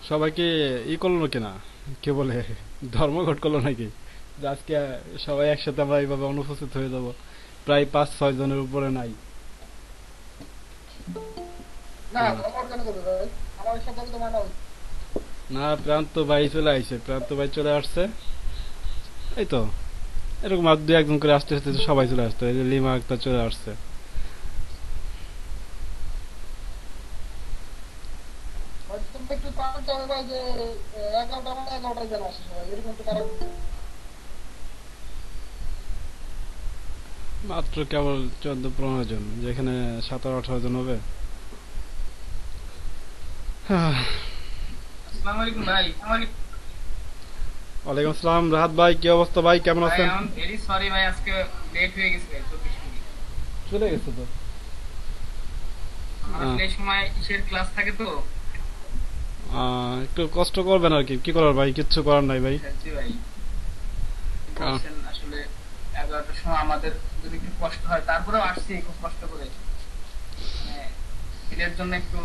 সবাইকে করলো কিনা, কে বলে ধর্মঘট করলো নাকি, যে আজকে সবাই একসাথে আমরা এইভাবে অনুপস্থিত হয়ে যাব, প্রায় 5-6 জনের উপরে নাই। না, আহ, আমার কেন করবে ভাই? আমার সাথে তো মানা উচিত। না, প্রান্ত ভাই চলে আইছে, প্রান্ত ভাই চলে আসছে। এই তো এরকম আর দু একজন করে আসতে আসতে সবাই চলে আসতো, এই যে লিমা একটা চলে আসছে। ভাই তুমি একটু পাল্টা হবে ভাই যে 11টা মানে 11টায় যেন আসে সবাই, এরকম একটু করা উচিত। মাত্র কেবল 14-15 জন, যেখানে 17-18 জন হবে। আসসালামু আলাইকুম ভাই। আমার ওয়ালাইকুম আসসালাম, রাহাত ভাই, কি অবস্থা ভাই, কেমন ভাই আছেন? আই এম ভেরি সরি ভাই, আজকে লেট হয়ে গেছে ভাই 24 মিনিট। চলে গেছে তো। আমার আহ, আসলে এই সময় ইসের ক্লাস থাকে তো। একটু কষ্ট করবেন আর কি, কি করার ভাই, কিচ্ছু করার নাই ভাই। জি ভাই, আহ, বলছেন আসলে 11টার সময় আমাদের যদি একটু কষ্ট হয়, তারপরেও আসছি খুব কষ্ট করে। মানে এদের জন্য একটু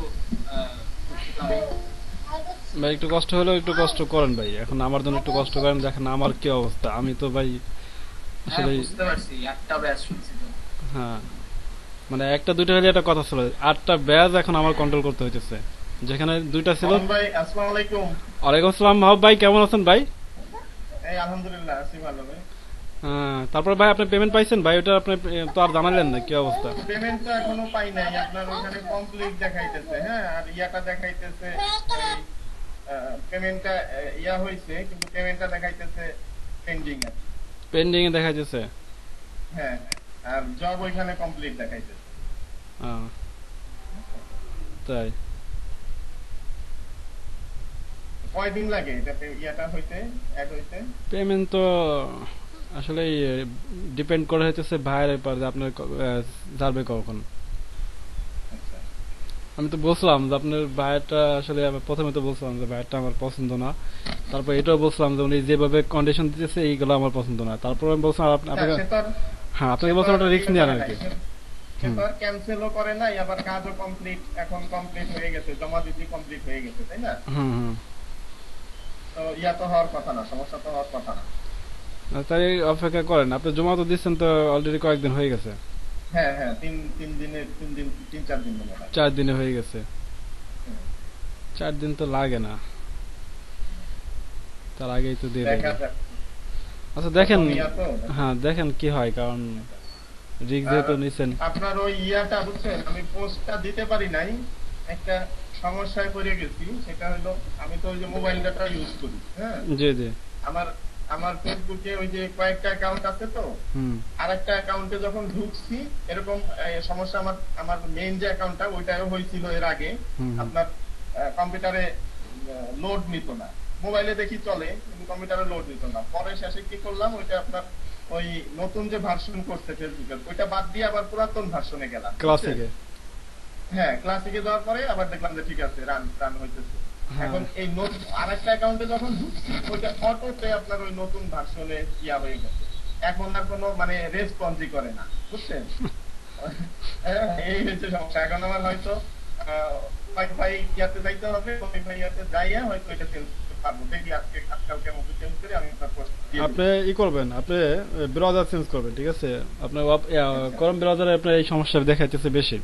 দুঃখিত আমি। ভাই একটু কষ্ট হলেও একটু কষ্ট করেন ভাই, এখন আমার জন্য একটু কষ্ট করেন, দেখেন আমার কি অবস্থা, আমি তো ভাই হ্যাঁ আসলে। বুঝতে পারছি, একটা ব্যাচ শুনছি তো। হ্যাঁ, মানে একটা দুইটা হলে একটা কথা ছিল, 8টা ব্যাজ এখন আমার কন্ট্রোল করতে হইতেছে, যেখানে দুইটা ছিল। মামুন ভাই, আসসালামু আলাইকুম। ওয়ালাইকুম আসসালাম মাহবুব ভাই, কেমন আছেন ভাই? এই আলহামদুলিল্লাহ আছি ভালো ভাই। তারপর ভাই আপনি পেমেন্ট পাইছেন ভাই, ওটা আপনি তো আর জানালেন না কি অবস্থা। পেমেন্ট তো এখনো পাই নাই, আপনার ওখানে কমপ্লিট দেখাইতেছে, হ্যাঁ, আর ইয়াটা দেখাইতেছে এই পেমেন্টটা ইয়া হয়েছে, কিন্তু পেমেন্টটা দেখাইতেছে পেন্ডিং আছে। পেন্ডিং এ দেখা যাচ্ছে। হ্যাঁ, আর জব ওইখানে কমপ্লিট দেখাইতেছে। আহ, তাই কয়দিন লাগে এটা ইয়াটা হইতে, অ্যাড হইতে? পেমেন্ট তো আসলে ডিপেন্ড করে হইতেছে ভাইয়ের উপর, যে আপনার যাবে কখন। আচ্ছা। আমি তো বলছিলাম যে আপনার ভাইয়ারটা আসলে, আমি প্রথমে তো বলছিলাম যে ভাইয়ারটা আমার পছন্দ না, তারপর এটাও বলছিলাম যে উনি যেভাবে কন্ডিশন দিতেছে এইগুলো আমার পছন্দ না, তারপর আমি বলছিলাম না, আপনাকে। সে তো আর হ্যাঁ, সে আপনাকে তো বলছিলাম আর ওটা রিস্ক ইয়ে নেওয়ার করে আর নাই, কি। সে হুম। তো আর ক্যান্সেলও করে নাই, আবার কাজও কমপ্লিট, এখন কমপ্লিট হয়ে গেছে, জমা দিতে কমপ্লিট হয়ে গেছে, তাই না? হুম হুম। তো ইয়া তো হওয়ার কথা না, সমস্যা তো হওয়ার কথা না। তাই অপেক্ষা করেন, আপনি জমা তো দিচ্ছেন তো, অলরেডি কয়েকদিন হয়ে গেছে। হ্যাঁ হ্যাঁ, তিন তিন দিনে, 3 দিন, 3-4 দিন মনে হয়। 4 দিনে হয়ে গেছে। হুম। 4 দিন তো লাগে না, তার আগেই তো দিয়ে দেখা দেবে। যাক, আচ্ছা দেখেন। প্রথম ইয়া তো। হ্যাঁ দেখেন কি হয়, কারণ রিস্ক আর যেহেতু নিছেন। আপনার ওই ইয়াটা বুঝছেন, আমি পোস্টটা দিতে পারি নাই, একটা সমস্যায় পড়ে গেছি, সেটা হলো আমি তো ওই যে মোবাইল ডাটা ইউজ করি, হ্যাঁ। জি জি। আমার আমার ফেসবুকে ওই যে কয়েকটা অ্যাকাউন্ট আছে তো, হুম আরেকটা অ্যাকাউন্টে যখন ঢুকছি, এরকম সমস্যা আমার আমার মেইন যে অ্যাকাউন্টটা ওইটাও হয়েছিল এর আগে। হুম হুম। আপনার কম্পিউটারে লোড নিত না, মোবাইলে দেখি চলে কিন্তু কম্পিউটারে লোড নিত না। পরে শেষে কি করলাম, ওইটা আপনার ওই নতুন যে ভার্সন করছে ফেসবুকের, ওইটা বাদ দিয়ে আবার পুরাতন ভার্সনে গেলাম, বুঝছেন? ক্লাসিকে। হ্যাঁ, ক্লাসিকে যাওয়ার পরে আবার দেখলাম যে ঠিক আছে, রান রান হইতেছে। হ্যাঁ। এখন এই আরেকটা অ্যাকাউন্টে যখন ঢুকছি, ওইটা অটোতে আপনার ওই নতুন ভার্সনে ইয়া হয়ে গেছে। এখন আর কোনো মানে রেসপন্সই করে না, বুঝছেন? হ্যাঁ, এই হচ্ছে সমস্যা। এখন আমার হয়তো ওয়াইফাই ইয়াতে যাইতে হবে, ওয়াইফাই ইয়াতে যাইয়া হয়তো এটা চেঞ্জ করতে পারবো। দেখি আজকে আজকালকে মতো চেঞ্জ করে আমি তারপর দিয়ে আপনি দিবো। করবেন, আপনি ব্রাউজার চেঞ্জ করবেন, ঠিক আছে? আপনার আচ্ছা করম ব্রাউজারে আপনার এই সমস্যা দেখাইতেছে বেশি।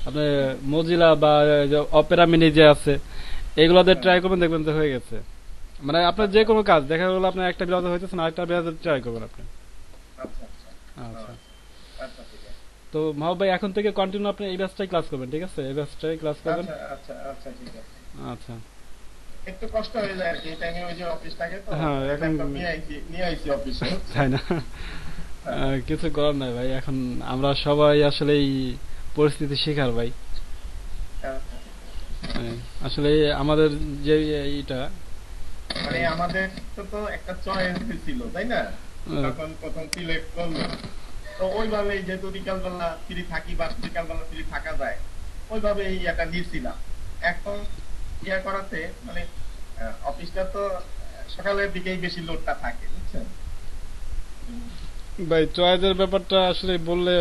আপনি মজিলা বা অপেরা মিনি যে আছে, এগুলোতে হ্যাঁ, ট্রাই করবেন, দেখবেন যে হয়ে গেছে। মানে আপনার যে আচ্ছা কোনো কাজ দেখা গেলো আপনার একটা ব্রাউজার হইতেছে না, আরেকটা ব্রাউজার ট্রাই করবেন আপনি। আচ্ছা আচ্ছা আচ্ছা। আচ্ছা আচ্ছা, ঠিক আছে। তো মাহবুব ভাই এখন থেকে কন্টিনিউ আপনি এই ব্যাচটাই ক্লাস করবেন, ঠিক আছে? এই ব্যাচটাই ক্লাস করবেন। আচ্ছা আচ্ছা আচ্ছা, ঠিক আছে। আচ্ছা। একটু কষ্ট হয়ে যায় আর কি, এই টাইমে ওই যে অফিস থাকে তো, হ্যাঁ এখন। ল্যাপটপ নিয়ে আইছি অফিসে, তাই বুঝছেন? না? হ্যাঁ কিছু করার নাই ভাই, এখন আমরা সবাই আসলে এই পরিস্থিতি শিকার ভাই। হ্যাঁ। হ্যাঁ, আসলে আমাদের যে এইটা। মানে আমাদের তো তো একটা চয়েস ছিল, তাই না? আহ, যখন প্রথম সিলেক্ট করলো, তো ওইভাবে যেহেতু বিকালবেলা ফ্রি থাকি বা বিকালবেলা ফ্রি থাকা যায়, ওইভাবে এই ইয়াটা নিয়েছিলাম। এখন ইয়া করাতে মানে অফিসটা তো সকালের দিকেই বেশি লোডটা থাকে, বুঝছেন? ভাই চয়েসের ব্যাপারটা আসলে বললে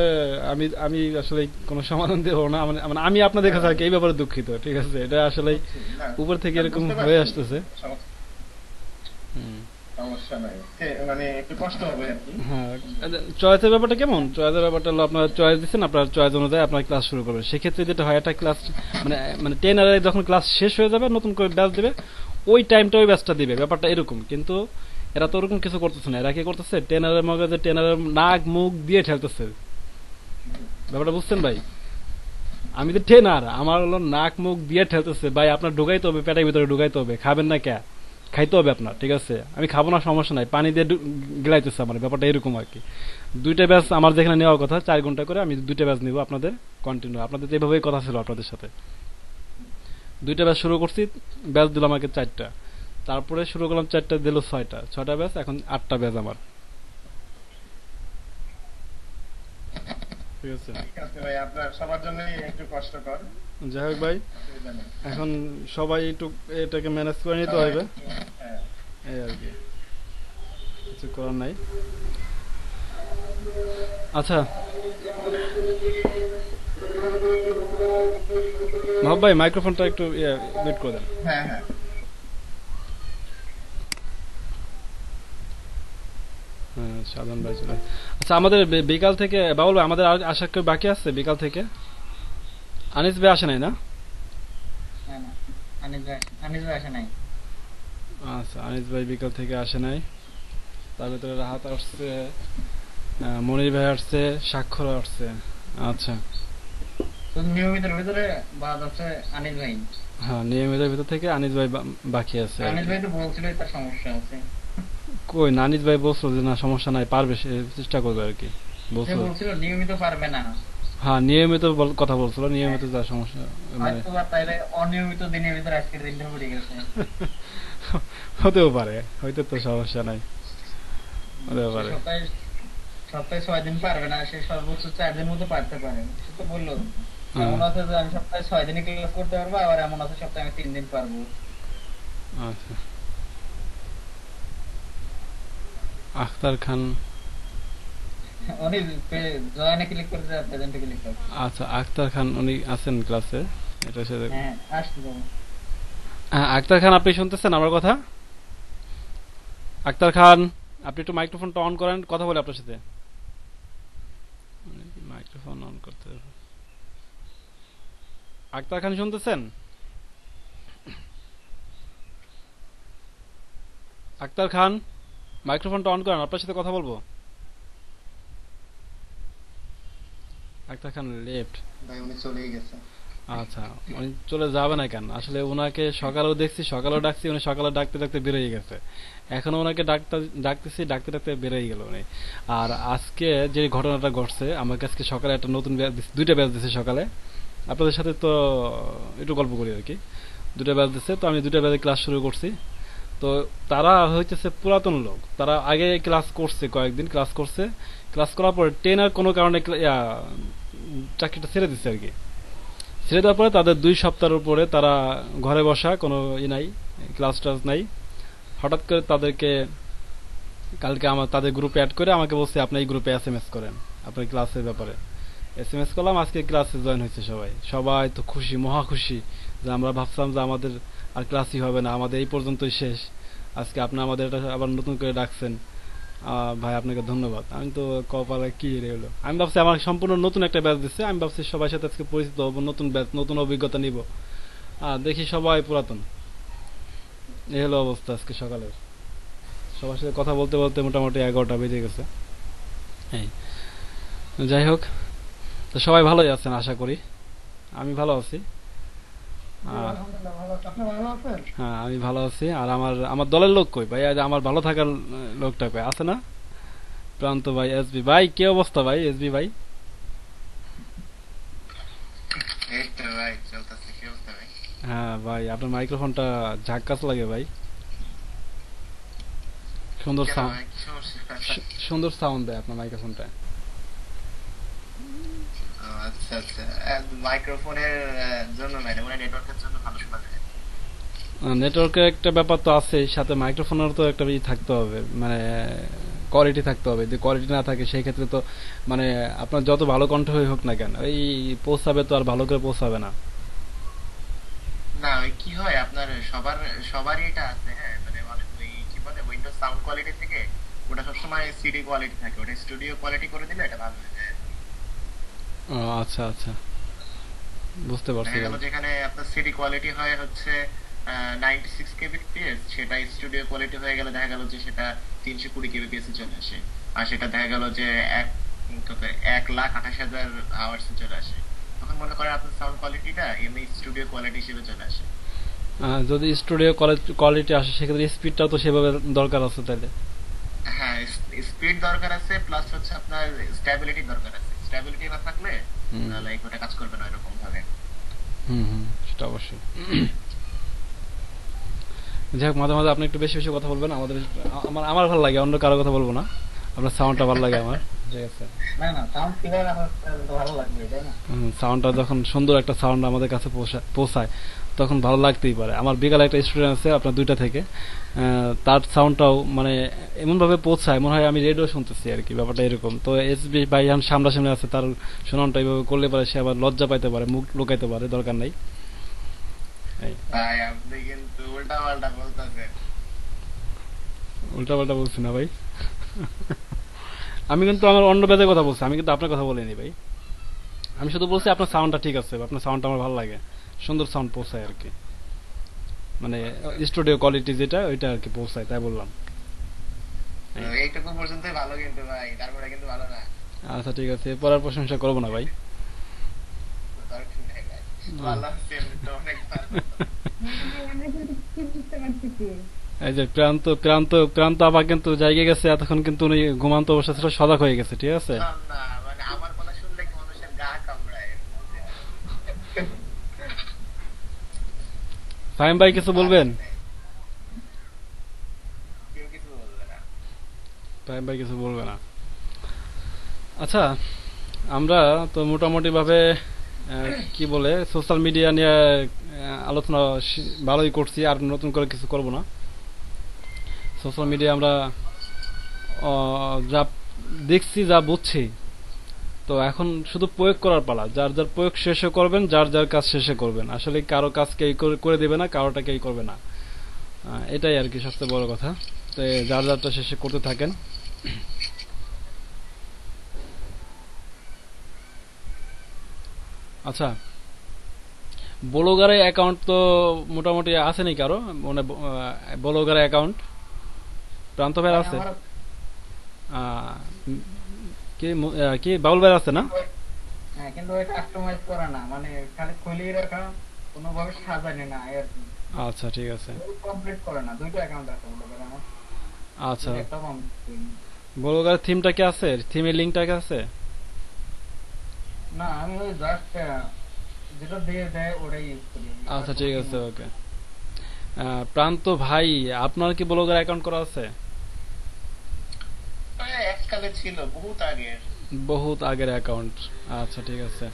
আমি আমি আসলে কোনো সমাধান দেবো না, মানে মানে আমি আপনাদের কাছে আর কি এই ব্যাপারে দুঃখিত, ঠিক আছে, এটা আসলে বুঝছি, না উপর থেকে না, এরকম বুঝতে হয়ে পারছি। আসতেছে। সমস্যা হুম। সমস্যা নাই, মানে একটু কষ্ট হবে আর কি। হ্যাঁ, চয়েসের ব্যাপারটা কেমন, চয়েসের ব্যাপারটা হলো আপনার চয়েস দিচ্ছেন, আপনার চয়েস অনুযায়ী আপনার ক্লাস শুরু করবেন। সেক্ষেত্রে যেটা হয়, একটা ক্লাস মানে মানে 10 এর যখন ক্লাস শেষ হয়ে যাবে নতুন করে ব্যাচ দিবে, ওই টাইমটা ওই ব্যাচটা দিবে, ব্যাপারটা এরকম। কিন্তু এরা তো ওরকম কিছু করতেছে না, এরা কি করতেছে, টেনারের মগজে টেনারের নাক মুখ দিয়ে ঠেলতেছে। ব্যাপারটা বুঝছেন ভাই? আমি তো ট্রেনার, আমার হলো নাক মুখ দিয়ে ঠেলতেছে, ভাই আপনার ঢুকাইতে হবে, পেটের ভিতরে ঢুকাইতে হবে, খাবেন না কে, খাইতে হবে আপনার, ঠিক আছে, আমি খাবো না সমস্যা নাই, পানি দিয়ে গিলাইতেছে আমার, ব্যাপারটা এরকম আর কি। দুইটা ব্যাচ আমার যেখানে নেওয়ার কথা 4 ঘন্টা করে, আমি দুইটা ব্যাচ নিব আপনাদের কন্টিনিউ, আপনাদের তো এভাবেই কথা ছিল আপনাদের সাথে। দুইটা ব্যাচ শুরু করছি, ব্যাচ দিল আমাকে 4টা, তারপরে শুরু করলাম 4টা, দিল 6টা, 6টা ব্যাচ, এখন 8টা ব্যাচ আমার, ঠিক আছে। ঠিক আছে ভাই, আপনার সবার জন্যই একটু কষ্টকর, যাই হোক ভাই, অসুবিধা নেই। এখন সবাই একটু এটাকে ম্যানেজ করে নিতে সবাই হবে, একটু, হ্যাঁ, এই আর কি, কিছু করার নাই। আচ্ছা মাহবুব ভাই, মাইক্রোফোনটা একটু মিউট করে দেন। হ্যাঁ, হ্যাঁ। হ্যাঁ, সাধারণ ভাই চলে। আচ্ছা, আমাদের বিকাল থেকে বাবুল ভাই, আমাদের আর আশা কেউ বাকি আছে বিকাল থেকে? আনিস ভাই আসে নাই না? না না, আনিস ভাই আসে নাই। আচ্ছা, আনিস ভাই বিকাল থেকে আসে নাই, তার ভিতরে রাহাত আসছে, মনির ভাই আসছে, স্বাক্ষর আসছে। আচ্ছা, তো নিয়মিতের ভিতরে বাদ আছে আনিস ভাই। হ্যাঁ, নিয়মিতের ভিতর থেকে আনিস ভাই বাকি আছে আর আনিস কি। ভাই তো বলছিল তার সমস্যা আছে। কই না, আনিস ভাই বলছিল যে না সমস্যা নাই, পারবে, সে চেষ্টা করবে আর কি, সে বলছিল। বলছিল নিয়মিত পারবে না, হ্যাঁ, নিয়মিত কথা বলছিল, নিয়মিত যা সমস্যা মানে হয়তো বা তাইলে অনিয়মিত দিনের ভিতরে আজকের দিনটা পড়ে গেছে। হতেও পারে, হয়তো তো সমস্যা নাই, হতেও সে পারে। সপ্তাহে সপ্তাহে 6 দিন পারবে না, সে সর্বোচ্চ 4 দিন মতো পারতে পারে, সে তো বললো। হ্যাঁ, এমন আছে যে আমি সপ্তাহে 6 দিনই ক্লাস করতে পারবো, আবার এমন আছে সপ্তাহে আমি 3 দিন পারবো। আচ্ছা। আখতার খান, উনি জয়েনে ক্লিক করে প্রেজেন্টে ক্লিক করে। আচ্ছা আখতার খান উনি আছেন ক্লাসে, এটার সাথে। হ্যাঁ, আসতে যাবো। হ্যাঁ, আখতার খান আপনি শুনতেছেন আমার কথা? আখতার খান, আপনি একটু মাইক্রোফোনটা অন করেন, কথা বলে আপনার সাথে। মাইক্রোফোন অন করতে হবে। আখতার খান শুনতেছেন? আখতার খান, মাইক্রোফোনটা অন করেন, আপনার সাথে কথা বলবো। আখতার খান লেফট। ভাই উনি চলেই গেছে। আচ্ছা, উনি চলে যাবে না কেন, আসলে ওনাকে সকালেও দেখছি, সকালেও ডাকছি, উনি সকালে ডাকতে ডাকতে বেরোয় গেছে, এখনো ওনাকে ডাকতেছি, ডাকতে ডাকতে বেরোয় গেল উনি। আর আজকে যে ঘটনাটা ঘটছে, আমাকে আজকে সকালে একটা নতুন ব্যাচ, দুইটা ব্যাচ দিচ্ছে সকালে, আপনাদের সাথে তো একটু গল্প করি আর কি। দুটা ব্যাচ দিচ্ছে, তো আমি দুটা ব্যাচে ক্লাস শুরু করছি। তো তারা হইতেছে পুরাতন লোক, তারা আগে ক্লাস করছে, কয়েকদিন ক্লাস করছে, ক্লাস করার পরে টেনার কোনো কারণে চাকরিটা ছেড়ে দিচ্ছে আর কি। ছেড়ে দেওয়ার পরে তাদের 2 সপ্তাহের উপরে তারা ঘরে বসা, কোনো নাই, ক্লাস টাস নাই। হঠাৎ করে তাদেরকে কালকে আমার তাদের গ্রুপে অ্যাড করে আমাকে বলছে আপনি এই গ্রুপে SMS করেন আপনার ক্লাসের ব্যাপারে। SMS করলাম, আজকে ক্লাসে জয়েন হয়েছে সবাই, সবাই তো খুশি, মহা খুশি, যে আমরা ভাবছিলাম যে আমাদের আর ক্লাসই হবে না, আমাদের এই পর্যন্তই শেষ, আজকে আপনি আমাদের এটা আবার নতুন করে ডাকছেন, ভাই আপনাকে ধন্যবাদ। আমি তো কপালে কি রে হলো, আমি ভাবছি আমার সম্পূর্ণ নতুন একটা ব্যাচ দিচ্ছে, আমি ভাবছি সবার সাথে আজকে পরিচিত হবো, নতুন ব্যাচ, নতুন অভিজ্ঞতা নিব, দেখি সবাই পুরাতন। এই হলো অবস্থা আজকে সকালের, সবার সাথে কথা বলতে বলতে মোটামুটি 11টা বেজে গেছে। এই, যাই হোক, তো সবাই ভালোই আছেন আশা করি, আমি ভালো আছি। আলহামদুলিল্লাহ ভালো আছি, আপনি ভালো আছেন? হ্যাঁ, আমি ভালো আছি। আর আমার আমার দলের লোক কই ভাই, আজ আমার ভালো থাকার লোকটা কই, আছে না? প্রান্ত ভাই, SB ভাই, কি অবস্থা ভাই, SB ভাই? এই তো ভাই চলতেছে, কি অবস্থা ভাই? হ্যাঁ ভাই, আপনার মাইক্রোফোনটা ঝাক্কাস লাগে ভাই, সুন্দর কেন সাউন্ড, ভাই, কি সমস্যা? সুন্দর সাউন্ড দেয় আপনার মাইক্রোফোনটা। ও, আচ্ছা আচ্ছা, মাইক্রোফোনের জন্য না, এটা মানে নেটওয়ার্কের জন্য ভালো শোনা যায়। নেটওয়ার্কের একটা ব্যাপার তো আছে, সাথে মাইক্রোফোনের তো একটা থাকতে হবে, মানে কোয়ালিটি থাকতে হবে, যদি কোয়ালিটি না থাকে সেই ক্ষেত্রে তো মানে আপনার যত ভালো কণ্ঠ হয়ে হোক না কেন এই পৌঁছাবে তো আর ভালো করে পৌঁছাবে না। না ওই কি হয় আপনার সবারই এটা আছে, হ্যাঁ মানে ওই কি বলে উইন্ডোজ সাউন্ড কোয়ালিটি থেকে ওটা সবসময় সিডি কোয়ালিটি থাকে, ওটা স্টুডিও কোয়ালিটি করে দিলে এটা ভালো হয়ে যায়। ও আচ্ছা আচ্ছা, বুঝতে পারছি দেখা গেল ভাই। যেখানে আপনার সিডি কোয়ালিটি হয় হচ্ছে 96 kbps, সেটা স্টুডিও কোয়ালিটি হয়ে গেলে দেখা গেল যে সেটা 320 kbps এ চলে আসে। আর সেটা দেখা গেল যে এক কত 1,28,000 আওয়ার্স চলে আসে। তখন মনে করেন আপনার সাউন্ড কোয়ালিটিটা এমনি স্টুডিও কোয়ালিটি হিসেবে চলে আসে। যদি স্টুডিও কোয়ালিটি আসে সেক্ষেত্রে স্পিডটাও তো সেভাবে দরকার আছে তাইলে। হ্যাঁ, স্পিড দরকার আছে, প্লাস হচ্ছে আপনার স্ট্যাবিলিটি দরকার আছে। স্ট্যাবিলিটি না থাকলে হুম লাইক ওটা কাজ করবে না এরকম ভাবে। হুম হুম, সেটা অবশ্যই। যাই হোক, মাঝে মাঝে আপনি একটু বেশি বেশি কথা বলবেন, আমাদের আমার আমার ভালো লাগে, অন্য কারো কথা বলবো না, আপনার সাউন্ডটা ভালো লাগে আমার। ঠিক আছে, না না, সাউন্ড ক্লিয়ার আমার তো ভালো লাগবে, তাই না? সাউন্ডটা যখন সুন্দর একটা সাউন্ড আমাদের কাছে পৌঁছায় তখন ভালো লাগতেই পারে। আমার বিকালে একটা স্টুডেন্ট আছে আপনার 2টা থেকে, তার সাউন্ডটাও মানে এমন ভাবে পৌঁছায় মনে হয় আমি রেডিও শুনতেছি আর কি, ব্যাপারটা এরকম। তো এসবি ভাই এখন সামনাসামনি আছে, তার শোনানটা এইভাবে করলে পারে সে আবার লজ্জা পাইতে পারে, মুখ লুকাইতে পারে, দরকার নাই। এই ভাই আপনি কিন্তু উল্টা পাল্টা বলতেছেন। উল্টা পাল্টা বলছি না ভাই। আমি কিন্তু আমার অন্য ব্যাচের কথা বলছি, আমি কিন্তু আপনার কথা বলিনি ভাই। আমি শুধু বলছি আপনার সাউন্ডটা ঠিক আছে, আপনার সাউন্ডটা আমার ভালো লাগে, সুন্দর সাউন্ড পৌঁছায় আর কি, মানে স্টুডিও কোয়ালিটি যেটা ওইটা আর কি পৌঁছায়, তাই বললাম। এই, এইটুকু পর্যন্তই ভালো কিন্তু ভাই, তারপরে কিন্তু ভালো না। আচ্ছা ঠিক আছে, এরপর আর প্রশংসা করবো না ভাই। দরকার নেই ভাই, ভালো আছে এমনিতে অনেক ভালো। আমরা কিন্তু কি বুঝতে পারতেছি। এই যে প্রান্ত প্রান্ত প্রান্ত আবার কিন্তু জায়গায় গেছে, এতক্ষণ কিন্তু উনি ঘুমান্ত অবস্থা ছিল, সজাগ হয়ে গেছে, ঠিক আছে। না না, মানে আমার কথা শুনলে কি মানুষের গা কামড়ায়। ফাহিম ভাই কিছু বলবেন? কেউ কিছু বলবে না। ফাহিম ভাই কিছু বলবে না। আচ্ছা, আমরা তো মোটামুটি ভাবে কি বলে সোশ্যাল মিডিয়া নিয়ে আলোচনা ভালোই করছি, আর নতুন করে কিছু করব না। সোশ্যাল মিডিয়া আমরা যা দেখছি যা বুঝছি, তো এখন শুধু প্রয়োগ করার পালা, যার যার প্রয়োগ শেষে করবেন, যার যার কাজ শেষে করবেন, আসলে কারো কাজ কেই করে দেবে না, কারোটা কেই করবে না। এটাই আর কি সবচেয়ে বড় কথা। তো যার যারটা শেষে করতে থাকেন। আচ্ছা, ব্লগারে অ্যাকাউন্ট তো মোটামুটি আছে নাকি কারো, মানে ব্লগারে অ্যাকাউন্ট প্রান্ত ভাই ভাই আছে? আমার আহ, কি কি বাবুল ভাই আছে না? হ্যাঁ, কিন্তু ওই কাস্টমাইজ করা না, মানে খালি খুলেই রাখা, কোনোভাবে সাজানি না আর কি। আচ্ছা ঠিক আছে। কমপ্লিট করে না, দুইটা অ্যাকাউন্ট আছে বলে আমার, আচ্ছা, একটা কমপ্লিট। ব্লগারের থিমটা কি আছে, থিমের লিঙ্কটা কি আছে? না, আমি ওই জাস্ট যেটা দিয়ে দেয় ওটাই ইউজ করি। আচ্ছা ঠিক আছে, ওকে। প্রান্ত ভাই, আপনার কি ব্লগার অ্যাকাউন্ট করা আছে? এককালে ছিল, বহুত আগের। বহুত আগের অ্যাকাউন্ট। আচ্ছা ঠিক আছে।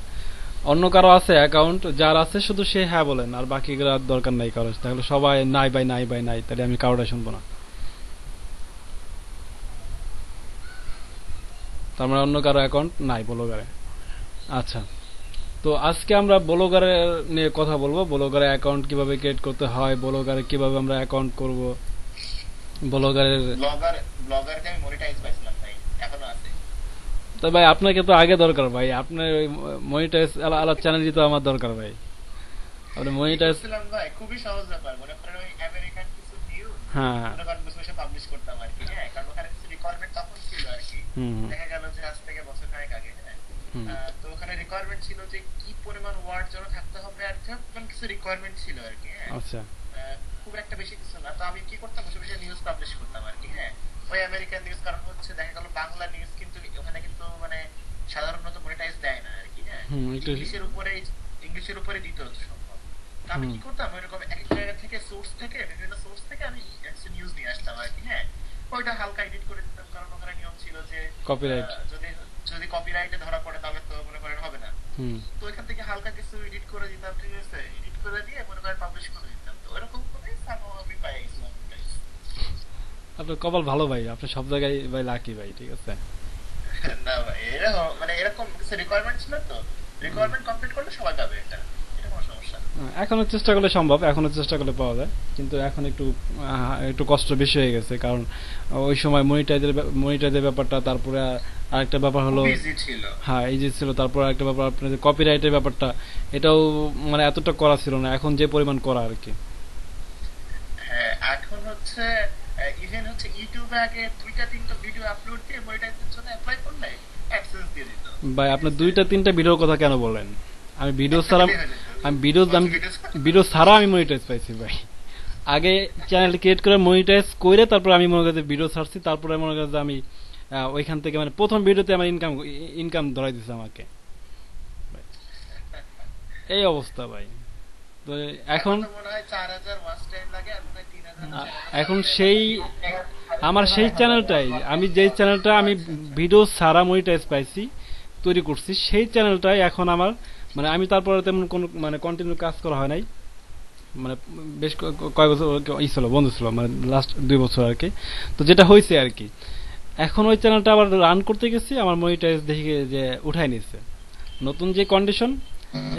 অন্য কারো আছে অ্যাকাউন্ট? যার আছে শুধু সে হ্যাঁ বলেন, আর বাকিগুলো আর দরকার নাই কারো। তাহলে সবাই নাই ভাই নাই ভাই নাই, তাহলে আমি কারোটা শুনবো না। তার মানে অন্য কারো অ্যাকাউন্ট নাই ব্লগারে। আচ্ছা, তো আজকে আমরা ব্লগারে নিয়ে কথা বলবো, ব্লগারে অ্যাকাউন্ট কিভাবে ক্রিয়েট করতে হয়, ব্লগারে কিভাবে আমরা অ্যাকাউন্ট করব, ব্লগারের। ব্লগার ব্লগারকে আমি মনিটাইজ পাইছিলাম ভাই, এখনো আছে। তো ভাই আপনাকে তো আগে দরকার ভাই, আপনার ওই মনিটাইজ আলাদা চ্যানেলই তো আমার দরকার ভাই, আপনি মনিটাইজ। করছিলাম ভাই, খুবই সহজ ব্যাপার। মনে করেন ওই আমেরিকান কিছু নিউজ হ্যাঁ। মনে করেন বসে বসে পাবলিশ করতাম আর কি, হ্যাঁ, কারণ ওখানে কিছু রিকোয়ারমেন্ট তখন ছিল আর কি। হুম দেখা গেল যে আজ থেকে বছর খানেক আগে, হ্যাঁ, হুম তো ওখানে রিকোয়ারমেন্ট ছিল যে কি পরিমাণ ওয়ার্ড যেন থাকতে হবে আর কি, মানে কিছু রিকোয়ারমেন্ট ছিল আর কি, হ্যাঁ। আচ্ছা খুব একটা বেশি কিছু না। তো আমি কি করতাম, বসে বসে নিউজ পাবলিশ করতাম আর কি, হ্যাঁ। ওই আমেরিকান নিউজ, কারণ হচ্ছে দেখা গেল বাংলা নিউজ কিন্তু ওখানে কিন্তু মানে সাধারণত মনিটাইজ দেয় না আর কি, হ্যাঁ। একটু। ইংলিশের উপরে দিতে হতো সম্ভব। তো আমি কি করতাম, ওইরকম এক এক জায়গা থেকে বিভিন্ন সোর্স থেকে আমি নিউজ নিয়ে আসতাম আর কি, হ্যাঁ। ওইটা হালকা এডিট করে দিতাম, কারণ ওখানে নিয়ম ছিল যে কপিরাইট। যদি যদি কপিরাইটে ধরা পড়ে তাহলে তো মনে করেন হবে না। হুম তো এখান থেকে হালকা কিছু এডিট করে দিতাম, ঠিক আছে, এডিট করে দিয়ে মনে করেন পাবলিশ করে দিতাম। তো এরকম করে আমি পাই গেছিলাম। আপনার কপাল ভালো ভাই, আপনি সব জায়গায় ভাই লাকি ভাই, ঠিক আছে। না ভাই, এরকম মানে এরকম কিছু রিকোয়ারমেন্ট ছিল তো, রিকোয়ারমেন্ট কমপ্লিট করলে সবাই পাবে, এটা কোনো সমস্যা না। এখনো চেষ্টা করলে সম্ভব, এখনো চেষ্টা করলে পাওয়া যায়, কিন্তু এখন একটু একটু কষ্ট বেশি হয়ে গেছে, কারণ ওই সময় মনিটাইজের ব্যাপারটা, তারপরে আরেকটা ব্যাপার হলো, খুব ইজি ছিল। হ্যাঁ এই যে ছিল, তারপর আরেকটা ব্যাপার আপনার যে কপিরাইটের ব্যাপারটা, এটাও মানে এতটা করা ছিল না, এখন যে পরিমাণ করা আর কি। হ্যাঁ, এখন হচ্ছে ইভেন হচ্ছে ইউটিউবে আগে 2-3টা ভিডিও আপলোড দিয়ে মনিটাইজের জন্য অ্যাপ্লাই করলে অ্যাডসেন্স দিয়ে দিত। ভাই আপনি 2-3টা ভিডিওর কথা কেন বলেন? আমি ভিডিও ছাড়া, আমি ভিডিও ছাড়া আমি মনিটাইজ পাইছি ভাই। আগে চ্যানেল ক্রিয়েট করে মনিটাইজ করে তারপর আমি মনে করি ভিডিও ছাড়ছি, তারপরে মনে করি যে আমি ওইখান থেকে মানে প্রথম ভিডিওতে আমার ইনকাম ধরাই দিছে আমাকে, এই অবস্থা ভাই। তো এখন তো মনে হয় 4000 ওয়াচ টাইম লাগে, আর মনে হয় 3000। এখন সেই আমার সেই চ্যানেলটাই, আমি যেই চ্যানেলটা আমি ভিডিও ছাড়া মনিটাইজ পাইছি, তৈরি করছি, সেই চ্যানেলটাই এখন আমার মানে আমি তারপরে তেমন কোনো মানে কন্টিনিউ কাজ করা হয় নাই, মানে বেশ কয়েক বছর ই ছিল, বন্ধু ছিল, মানে লাস্ট 2 বছর আর কি। তো যেটা হয়েছে আর কি, এখন ওই চ্যানেলটা আবার রান করতে গেছি, আমার মনিটাইজ দেখে যে উঠাই নিচ্ছে, নতুন যে কন্ডিশন,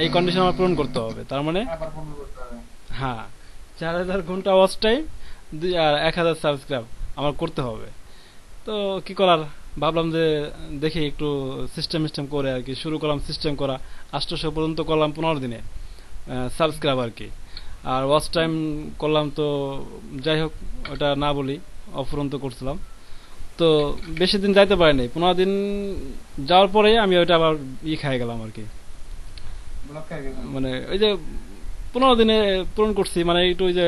এই কন্ডিশন আমার পূরণ করতে হবে, তার মানে আবার বন্ধ করতে হবে। হ্যাঁ 4000 ঘন্টা ওয়াচ টাইম আর 1000 সাবস্ক্রাইব আমার করতে হবে। তো কি করার, ভাবলাম যে দেখি একটু সিস্টেম করে আর কি, শুরু করলাম সিস্টেম করা, 800 পর্যন্ত করলাম 15 দিনে সাবস্ক্রাইব আর কি, আর ওয়াচ টাইম করলাম, তো যাই হোক ওটা না বলি, অফুরন্ত করছিলাম। তো বেশি দিন যাইতে পারিনি, 15 দিন যাওয়ার পরে আমি ওইটা আবার খাই গেলাম আর কি, ব্লক হয়ে গেছে। মানে ওই যে 15 দিনে পূরণ করছি, মানে একটু ওই যে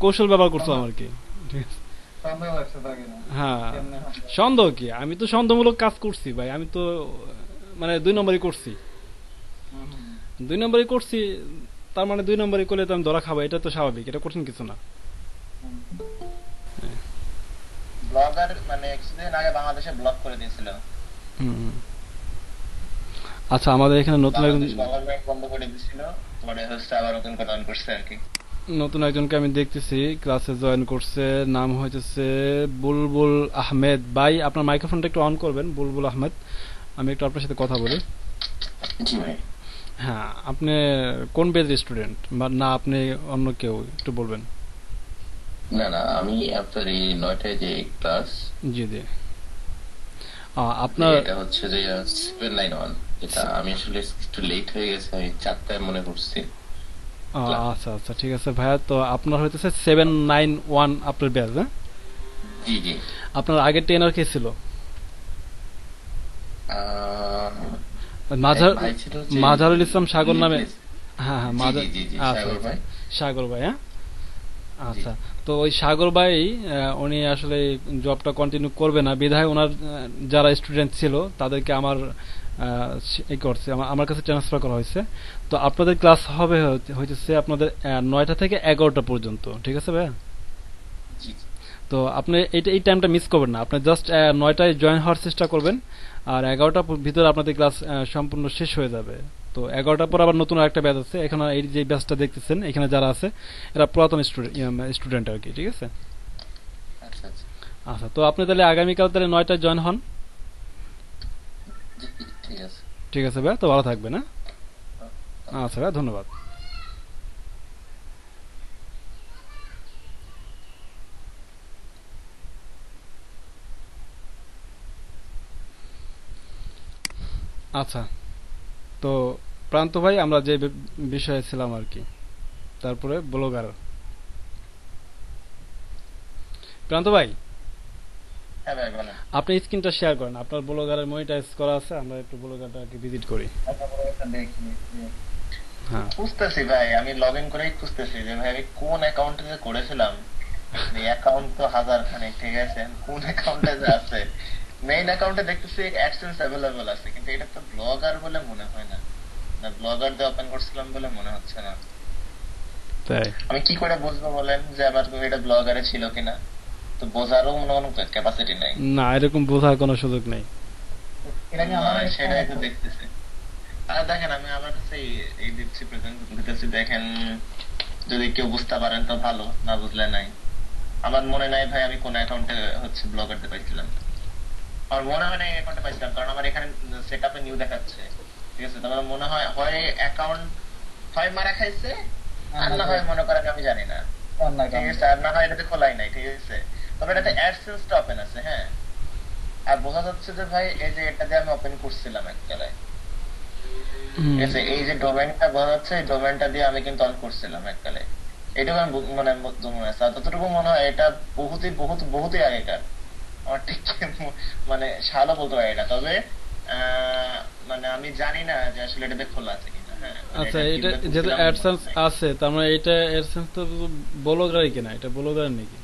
কৌশল ব্যবহার করছিলাম আর কি, ঠিক আছে? সন্দেহ লাগছে তাকে না। হ্যাঁ কেমনে হবে? সন্দেহ কি, আমি তো সন্দেহমূলক কাজ করছি ভাই, আমি তো মানে 2 নম্বরই করছি, হুম, হুম। 2 নম্বরই করছি, তার মানে 2 নম্বরই করলে তো আমি ধরা খাবো, এটা তো স্বাভাবিক, এটা কঠিন কিছু না। ব্লগার মানে কিছুদিন আগে বাংলাদেশে ব্লক করে দিয়েছিল, হুম। আচ্ছা আমাদের এখানে নতুন একজন, বাংলাদেশ গভর্নমেন্ট বন্ধ করে দিয়েছিল, পরে হচ্ছে আবার নতুন করে অন করছে আর কি। নতুন একজনকে আমি দেখতেছি ক্লাসে জয়েন করছে, নাম হইতেছে বুলবুল আহমেদ। ভাই আপনার মাইক্রোফোনটা একটু অন করবেন, বুলবুল আহমেদ, আমি একটু আপনার সাথে কথা বলি। জি ভাই। হ্যাঁ আপনি কোন ব্যাচের স্টুডেন্ট, বা না আপনি অন্য কেউ, একটু বলবেন। না না, আমি আপনার এই 9টায় যে ক্লাস, জি জি। আপনার এটা হচ্ছে যে 791, এটা আমি আসলে একটু লেট হয়ে গেছে, আমি 4টায় মনে করছি। আচ্ছা আচ্ছা ঠিক আছে ভাইয়া, তো আপনার হইতেছে 791 আপনার ব্যাচ, হ্যাঁ? জি জি। আপনার আগের ট্রেনার কে ছিল? ভাই ছিল যে মাঝারুল ইসলাম সাগর নামে। হ্যাঁ হ্যাঁ জি জি জি, আচ্ছা সাগর ভাই। সাগর ভাই, হ্যাঁ আচ্ছা। তো ওই সাগর ভাই উনি আসলে জবটা কন্টিনিউ করবে না, বিধায় ওনার যারা স্টুডেন্ট ছিল তাদেরকে আমার এই করছে, আমার কাছে ট্রান্সফার করা হয়েছে। তো আপনাদের ক্লাস হবে হইতেছে আপনাদের 9টা থেকে 11টা পর্যন্ত, ঠিক আছে ভাইয়া? জি জি। তো আপনি এই টাইমটা মিস করবেন না, আপনি জাস্ট 9টায় জয়েন হওয়ার চেষ্টা করবেন, আর 11টার ভিতরে আপনাদের ক্লাস সম্পূর্ণ শেষ হয়ে যাবে। তো 11টার পর আবার নতুন একটা ব্যাচ আছে, এখানে এই যে ব্যাচটা দেখতেছেন এখানে যারা আছে এরা পুরাতন স্টুডেন্ট আর কি, ঠিক আছে? আচ্ছা আচ্ছা। আচ্ছা তো আপনি তাহলে আগামীকাল তাহলে 9টায় জয়েন হন। জি, ঠিক আছে। ঠিক আছে ভাই, তো ভালো থাকবেন, হ্যাঁ? আচ্ছা ভাই, ধন্যবাদ। আচ্ছা তো প্রান্ত ভাই, আমরা যে বিষয়ে ছিলাম আর কি, তারপরে ব্লগার প্রান্ত ভাই, হ্যাঁ ভাই বলেন। আপনি স্ক্রিনটা শেয়ার করেন, আপনার ব্লগারের মনিটাইজ করা আছে, আমরা একটু ব্লগারটাকে ভিজিট করি। হ্যাঁ খুঁজতেছি ভাই, আমি লগ ইন করেই খুঁজতেছি যে ভাই আমি কোন অ্যাকাউন্টে যে করেছিলাম, অ্যাকাউন্ট তো হাজার খানেক, ঠিক আছে, কোন অ্যাকাউন্টে যে আছে। মেইন অ্যাকাউন্টে দেখতেছি অ্যাডসেন্স অ্যাভেলেবল আছে, কিন্তু এটা তো ব্লগার বলে মনে হয় না, না ব্লগার দিয়ে ওপেন করছিলাম বলে মনে হচ্ছে না। তাই আমি কি করে বুঝবো বলেন যে আবার এটা ব্লগারে ছিল কিনা? তো বোঝারও মনে কোনো ক্যাপাসিটি নাই। না, এরকম বোঝার কোনো সুযোগ নেই। সেটাই তো দেখতেছি। আর দেখেন আমি আমার কাছে এই দিচ্ছি, প্রেজেন্ট দিতেছি, দেখেন যদি কেউ বুঝতে পারেন তো ভালো, না বুঝলে নাই। আমার মনে নাই ভাই আমি কোন অ্যাকাউন্টে হচ্ছে ব্লক করতে পাইছিলাম। আমার মনে হয় না এই অ্যাকাউন্টে পাইছিলাম, কারণ আমার এখানে সেটআপে নিউ দেখাচ্ছে। ঠিক আছে, তবে আমার মনে হয় হয় অ্যাকাউন্ট হয় মারা খাইছে, আর না হয় মনে করেন আমি জানি না। ঠিক আছে, আর না হয় এটাতে খোলাই নাই। ঠিক আছে, তবে এটাতে অ্যাডসেন্সটা ওপেন আছে। হ্যাঁ, আর বোঝা যাচ্ছে যে ভাই এই যে এটা দিয়ে আমি ওপেন করছিলাম একবারে। ঠিক আছে, এই যে ডোমেইনটা বোঝা যাচ্ছে, এই ডোমেইনটা দিয়ে আমি কিন্তু অন করছিলাম এককালে। এটুকু আমি মানে মনে আছে, আর যতটুকু মনে হয় এটা বহুতই আগেকার। আমার ঠিক মানে সালও বলতে পারি না, তবে মানে আমি জানি না যে আসলে এটাতে খোলা আছে কিনা। হ্যাঁ, মানে আচ্ছা, এটা এটা কিভাবে যেহেতু করছিলাম মনে অ্যাডসেন্স নাই। আছে, তার মানে এটা অ্যাডসেন্স তো ব্লগারই কিনা, এটা ব্লগার নাকি?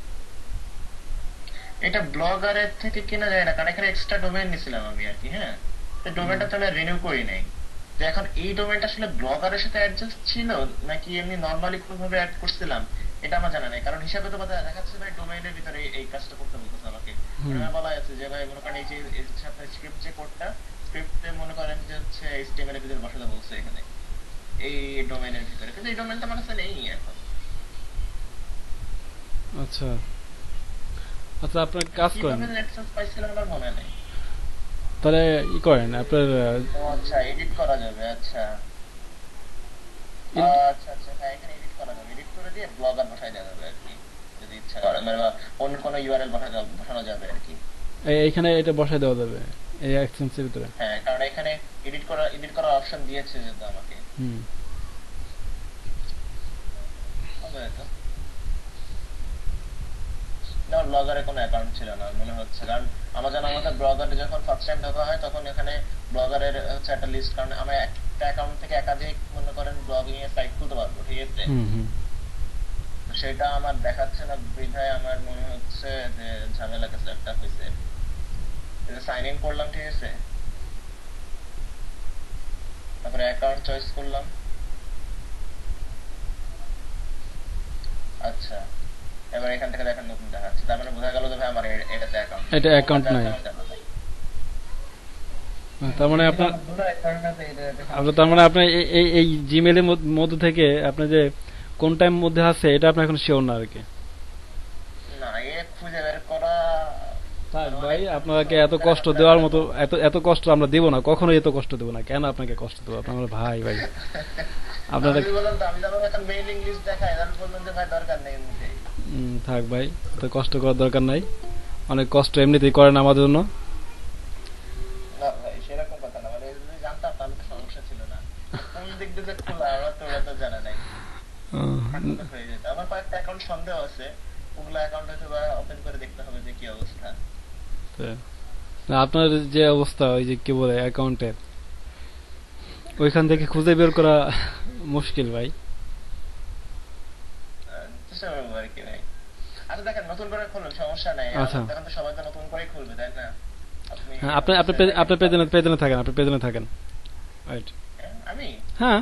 এটা ব্লগারের থেকে কেনা যায় না, কারণ এখানে এক্সট্রা ডোমেইন নিছিলাম আমি আর কি। হ্যাঁ, তো ডোমেইনটা তো আমি রিনিউ করি নাই। তো এখন এই ডোমেইনটা আসলে ব্লগারের সাথে অ্যাডজাস্ট ছিল নাকি এমনি নরমালি কোনোভাবে অ্যাড করছিলাম, এটা আমার জানা নাই। কারণ হিসাবে তো কথা দেখাচ্ছে ভাই ডোমেইনের ভিতরে এই কাজটা করতে বলতেছে আমাকে। হুম। ওখানে বলা আছে যে ভাই মনে করেন এই যে এর সাথে স্ক্রিপ্ট যে কোডটা, স্ক্রিপ্টে মনে করেন যে হচ্ছে HTML এর ভিতরে বসাতে বলছে এখানে এই ডোমেইনের ভিতরে, কিন্তু এই ডোমেইনটা আমার কাছে নেই এখন। আচ্ছা আচ্ছা, আপনার কাজ করেন, কিভাবে অ্যাক্সেস পাইছিলাম আমার মনে নেই। তাহলে ই করেন আপনার ও আচ্ছা, এডিট করা যাবে। আচ্ছা edit- আচ্ছা আচ্ছা, হ্যাঁ এখানে এডিট করা যাবে। এডিট করে দিয়ে ব্লগার বসাই দেওয়া যাবে আর কি, যদি ইচ্ছা করে, মানে বা অন্য কোনো ইউআরএল বসানো যাবে আর কি। এইখানে এটা বসায় দেওয়া যাবে এই অ্যাডসেন্সের ভিতরে। হ্যাঁ, কারণ এখানে এডিট করার অপশন দিয়েছে যেহেতু আমাকে। হুম। হবে তো না, ব্লগারে কোনো অ্যাকাউন্ট ছিল না মনে হচ্ছে, কারণ আমার জানা মতে ব্লগারে যখন ফার্স্ট টাইম ঢোকা হয় তখন এখানে ব্লগারের হচ্ছে একটা লিস্ট, কারণ আমরা একটা অ্যাকাউন্ট থেকে একাধিক মনে করেন ব্লগিং এর সাইট খুলতে পারবো। ঠিক আছে, হুম হুম। তো সেটা আমার দেখাচ্ছে না বিধায় আমার মনে হচ্ছে যে ঝামেলা কিছু একটা হয়েছে। সাইন ইন করলাম, ঠিক আছে, তারপরে অ্যাকাউন্ট চয়েস করলাম। আচ্ছা, এবার এখান থেকে দেখেন নতুন দেখাচ্ছে, তার মানে বোঝা গেল যে ভাই আমার এটাতে অ্যাকাউন্ট এটা অ্যাকাউন্ট নাই। তার মানে আপনার তার মানে আপনার এই জিমেইলের মধ্যে থেকে আপনি যে কোন টাইম মধ্যে আছে এটা আপনি এখন শিওর না আর কি। না, এ খুঁজে বের করা থাক ভাই, আপনাকে এত কষ্ট দেওয়ার মতো এত এত কষ্ট আমরা দেব না, কখনোই এত কষ্ট দেব না। কেন আপনাকে কষ্ট দেবো? আপনার আমার ভাই ভাই আপনারা আমি বললাম তো, আমি যখন এখন মেইলিং লিস্ট দেখাই তাহলে বললাম যে ভাই দরকার নেই এমনিতেই। থাক ভাই, এত কষ্ট করার দরকার নাই, অনেক কষ্ট এমনিতেই করেন আমাদের জন্য। না ভাই, সেরকম কথা না, মানে যদি জানতাম তাহলে তো সমস্যা ছিল না। কোন দিক দিয়ে খোলা আমার তো ওরা তো জানা নাই, থাকলে তো হয়ে যেত। আমার কয়েকটা অ্যাকাউন্ট সন্দেহ আছে, ওগুলো অ্যাকাউন্ট হয়তো ওপেন করে দেখতে হবে যে কি অবস্থা। তো, না, আপনার যে অবস্থা ওই যে কি বলে অ্যাকাউন্টের, ওইখান থেকে খুঁজে বের করা মুশকিল ভাই। চেষ্টা করবো আর কি ভাই। আচ্ছা দেখেন, নতুন করে খুলুন, সমস্যা নাই। আচ্ছা। এখন তো সবাই তো নতুন করেই খুলবে, তাই না? আপনি হ্যাঁ, আপনি আপনি আপনার পেজনে থাকেন, আপনি পেজনে থাকেন। রাইট। আমি হ্যাঁ,